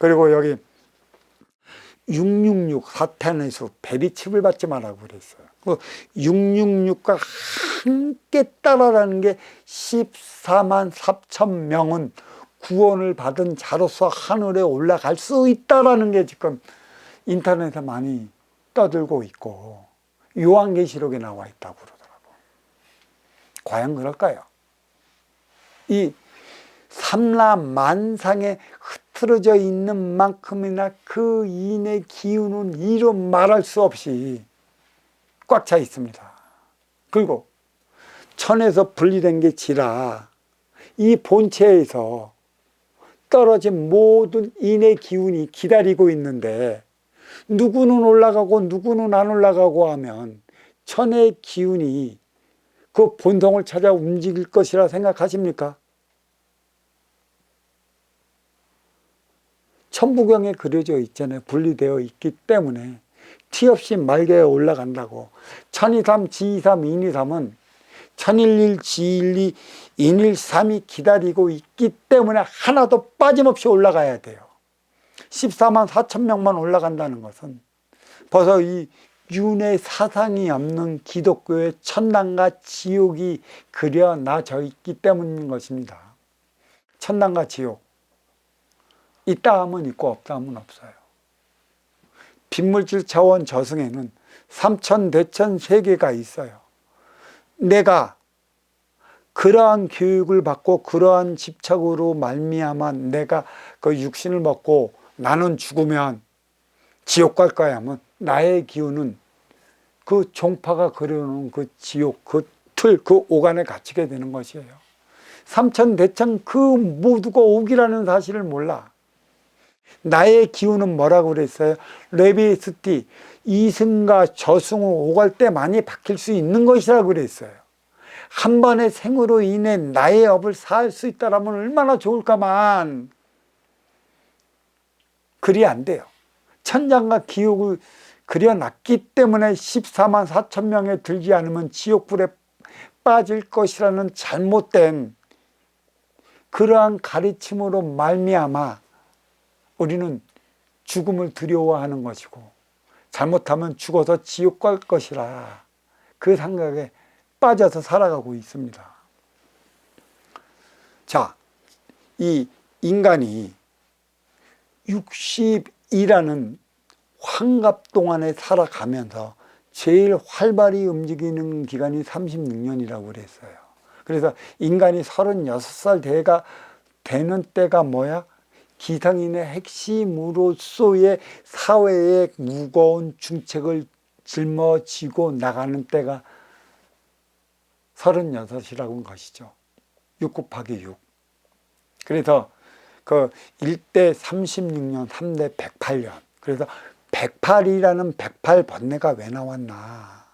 그리고 여기 666 사탄에서 베리칩을 받지 말라고 그랬어요. 그 666과 함께 따라라는 게 14만 4천 명은 구원을 받은 자로서 하늘에 올라갈 수 있다라는 게 지금 인터넷에 많이 떠들고 있고 요한계시록에 나와 있다고 그러더라고요. 과연 그럴까요? 이 삼라만상에 흐트러져 있는 만큼이나 그 인의 기운은 이루 말할 수 없이 꽉 차 있습니다. 그리고 천에서 분리된 게 지라 이 본체에서 떨어진 모든 인의 기운이 기다리고 있는데 누구는 올라가고 누구는 안 올라가고 하면 천의 기운이 그 본성을 찾아 움직일 것이라 생각하십니까? 천부경에 그려져 있잖아요. 분리되어 있기 때문에 티 없이 말개에 올라간다고. 천이삼, 지이삼, 인이삼은 천일일, 지일이, 인일삼이 기다리고 있기 때문에 하나도 빠짐없이 올라가야 돼요. 14만 4천 명만 올라간다는 것은 벌써 이 윤회 사상이 없는 기독교의 천당과 지옥이 그려놔져 있기 때문인 것입니다. 천당과 지옥, 있다 하면 있고 없다 하면 없어요. 빈물질 차원 저승에는 삼천, 대천, 세계가 있어요. 내가 그러한 교육을 받고 그러한 집착으로 말미암아 내가 그 육신을 먹고 나는 죽으면 지옥 갈 거야 하면 나의 기운은 그 종파가 그려놓은 그 지옥, 그 틀, 그 오간에 갇히게 되는 것이에요. 삼천, 대천 그 모두가 옥이라는 사실을 몰라. 나의 기운은 뭐라고 그랬어요? 레비스티, 이승과 저승을 오갈 때 많이 바뀔 수 있는 것이라고 그랬어요. 한 번의 생으로 인해 나의 업을 살 수 있다면 얼마나 좋을까만 그리 안 돼요. 천장과 기옥을 그려놨기 때문에 14만 4천 명에 들지 않으면 지옥불에 빠질 것이라는 잘못된 그러한 가르침으로 말미암아 우리는 죽음을 두려워하는 것이고 잘못하면 죽어서 지옥 갈 것이라 그 생각에 빠져서 살아가고 있습니다. 자, 이 인간이 60이라는 환갑 동안에 살아가면서 제일 활발히 움직이는 기간이 36년이라고 그랬어요. 그래서 인간이 36살 대가 되는 때가 뭐야? 기성인의 핵심으로서의 사회의 무거운 중책을 짊어지고 나가는 때가 36이라고 하는 것이죠. 6 곱하기 6. 그래서 그 1대 36년, 3대 108년. 그래서 108이라는 108 번뇌가 왜 나왔나?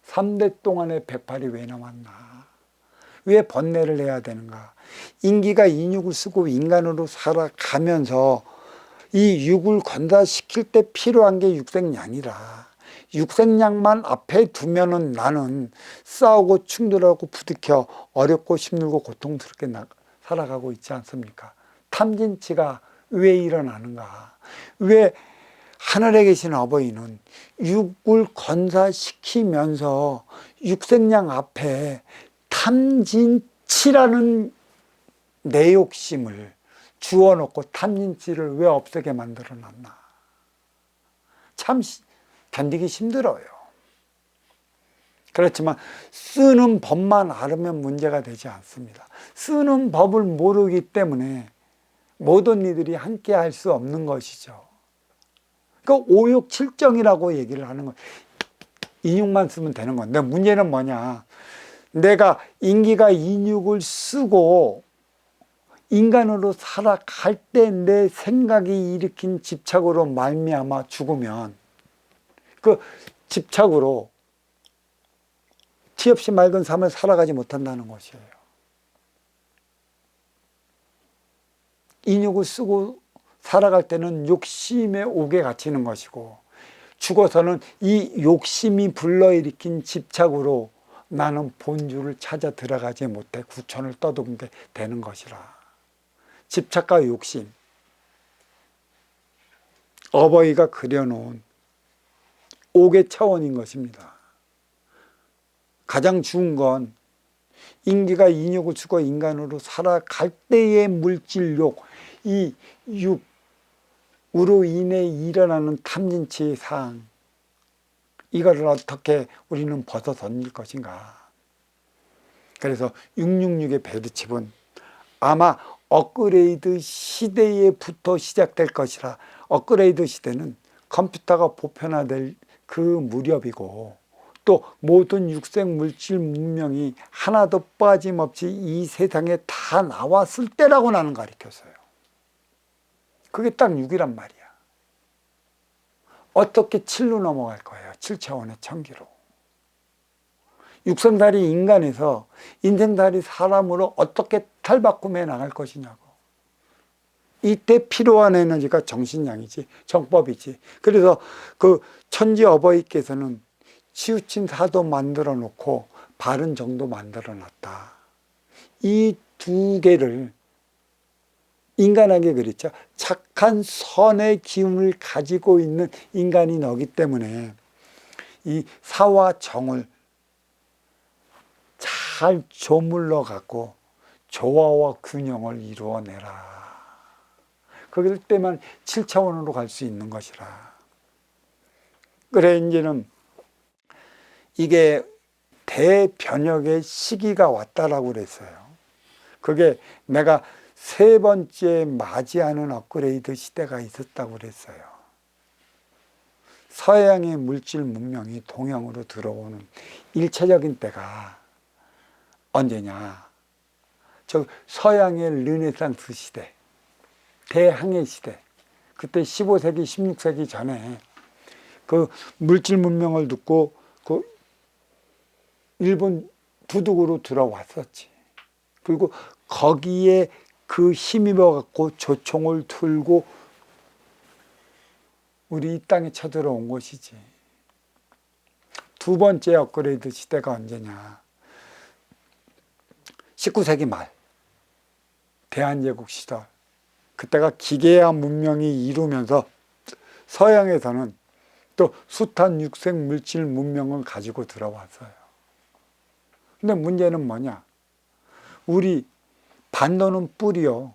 3대 동안에 108이 왜 나왔나? 왜 번뇌를 해야 되는가? 인기가 인육을 쓰고 인간으로 살아가면서 이 육을 건사시킬 때 필요한 게 육생양이라. 육생양만 앞에 두면은 나는 싸우고 충돌하고 부딪혀 어렵고 힘들고 고통스럽게 살아가고 있지 않습니까? 탐진치가 왜 일어나는가? 왜 하늘에 계신 어버이는 육을 건사시키면서 육생양 앞에 탐진치라는 내 욕심을 주워놓고 탐진치를 왜 없애게 만들어 놨나? 참 견디기 힘들어요. 그렇지만 쓰는 법만 알으면 문제가 되지 않습니다. 쓰는 법을 모르기 때문에 모든 이들이 함께 할 수 없는 것이죠. 그 오욕칠정이라고 얘기를 하는 거예요. 인육만 쓰면 되는 건데 문제는 뭐냐? 내가 인기가 인육을 쓰고 인간으로 살아갈 때 내 생각이 일으킨 집착으로 말미암아 죽으면 그 집착으로 티 없이 맑은 삶을 살아가지 못한다는 것이에요. 인육을 쓰고 살아갈 때는 욕심의 옥에 갇히는 것이고 죽어서는 이 욕심이 불러일으킨 집착으로 나는 본주를 찾아 들어가지 못해 구천을 떠돌게 되는 것이라. 집착과 욕심, 어버이가 그려놓은 5개 차원인 것입니다. 가장 좋은 건 인기가 인욕을 주고 인간으로 살아갈 때의 물질욕, 이 육으로 인해 일어나는 탐진치의 사항, 이거를 어떻게 우리는 벗어던질 것인가. 그래서 666의 베르칩은 아마 업그레이드 시대에부터 시작될 것이라. 업그레이드 시대는 컴퓨터가 보편화될 그 무렵이고, 또 모든 육생 물질 문명이 하나도 빠짐없이 이 세상에 다 나왔을 때라고 나는 가르쳤어요. 그게 딱 6이란 말이야. 어떻게 7로 넘어갈 거예요? 7차원의 천기로. 육생살이 인간에서 인생살이 사람으로 어떻게 탈바꿈해 나갈 것이냐고. 이때 필요한 에너지가 정신량이지, 정법이지. 그래서 그 천지 어버이께서는 치우친 사도 만들어 놓고 바른 정도 만들어 놨다. 이 두 개를 인간에게 그랬죠. 착한 선의 기운을 가지고 있는 인간이 너기 때문에 이 사와 정을 잘 조물러 갖고 조화와 균형을 이루어내라. 그럴 때만 7차원으로 갈 수 있는 것이라. 그래 이제는 이게 대변혁의 시기가 왔다라고 그랬어요. 그게 내가 세 번째 맞이하는 업그레이드 시대가 있었다고 그랬어요. 서양의 물질 문명이 동양으로 들어오는 일차적인 때가 언제냐? 저 서양의 르네상스 시대, 대항해 시대. 그때 15세기, 16세기 전에 그 물질 문명을 듣고 그 일본 두둑으로 들어왔었지. 그리고 거기에 그 힘입어 갖고 조총을 들고 우리 이 땅에 쳐들어온 것이지. 두 번째 업그레이드 시대가 언제냐? 19세기 말 대한제국 시절. 그때가 기계화 문명이 이루면서 서양에서는 또 숱한 육생 물질 문명을 가지고 들어왔어요. 근데 문제는 뭐냐? 우리 반도는 뿔이요,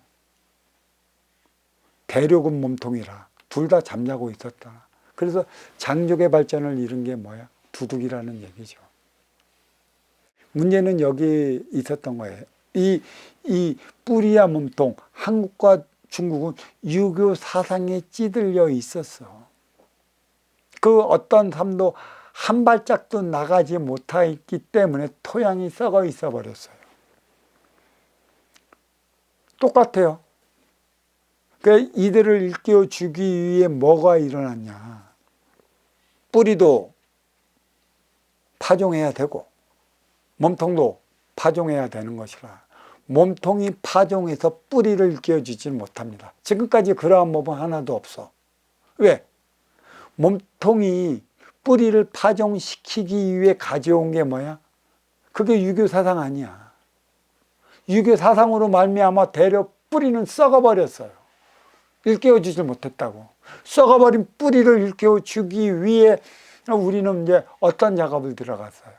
대륙은 몸통이라 둘 다 잠자고 있었다. 그래서 장족의 발전을 이룬 게 뭐야? 두둑이라는 얘기죠. 문제는 여기 있었던 거예요. 이 뿔이야 몸통, 한국과 중국은 유교 사상에 찌들려 있었어. 그 어떤 삶도 한 발짝도 나가지 못했기 때문에 토양이 썩어 있어 버렸어요. 똑같아요. 그 이들을 일깨워 주기 위해 뭐가 일어났냐? 뿌리도 파종해야 되고 몸통도 파종해야 되는 것이라 몸통이 파종해서 뿌리를 일깨워주지 못합니다. 지금까지 그러한 법은 하나도 없어. 왜? 몸통이 뿌리를 파종시키기 위해 가져온 게 뭐야? 그게 유교 사상 아니야. 유교 사상으로 말미암아 대려 뿌리는 썩어버렸어요. 일깨워주지 못했다고. 썩어버린 뿌리를 일깨워주기 위해 우리는 이제 어떤 작업을 들어갔어요?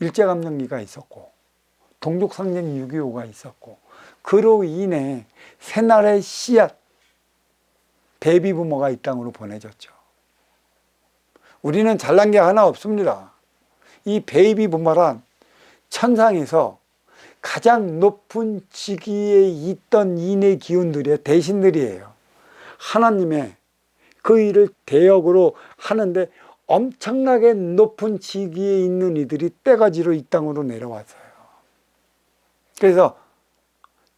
일제감정기가 있었고 동족상쟁 6.25가 있었고 그로 인해 새날의 씨앗 베이비부모가 이 땅으로 보내졌죠. 우리는 잘난 게 하나 없습니다. 이 베이비부모란 천상에서 가장 높은 직위에 있던 인의 기운들이에요. 대신들이에요. 하나님의 그 일을 대역으로 하는데 엄청나게 높은 직위에 있는 이들이 떼가지로 이 땅으로 내려왔어요. 그래서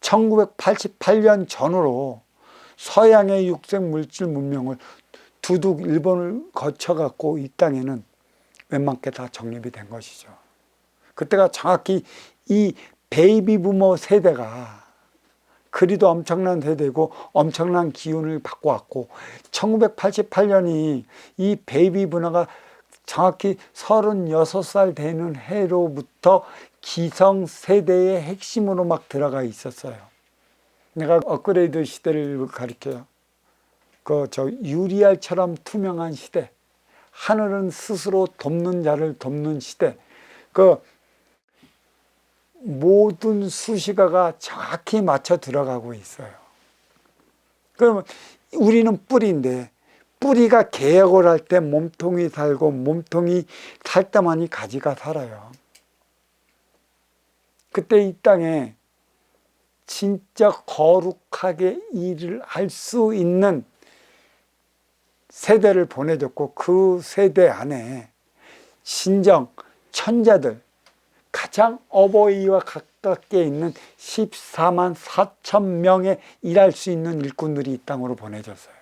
1988년 전후로 서양의 육생 물질 문명을 두둑 일본을 거쳐갖고 이 땅에는 웬만큼 다 정립이 된 것이죠. 그때가 정확히 이 베이비 부모 세대가 그리도 엄청난 세대고 엄청난 기운을 받고 왔고 1988년이 이 베이비 부모가 정확히 36살 되는 해로부터 기성세대의 핵심으로 막 들어가 있었어요. 내가 업그레이드 시대를 가리켜요. 유리알처럼 투명한 시대, 하늘은 스스로 돕는 자를 돕는 시대, 모든 수식어가 정확히 맞춰 들어가고 있어요. 그러면 우리는 뿌리인데, 뿌리가 개혁을 할 때 몸통이 살고, 몸통이 살 때만이 가지가 살아요. 그때 이 땅에 진짜 거룩하게 일을 할 수 있는 세대를 보내줬고, 그 세대 안에 신정, 천자들, 가장 어버이와 가깝게 있는 14만 4천 명의 일할 수 있는 일꾼들이 이 땅으로 보내졌어요.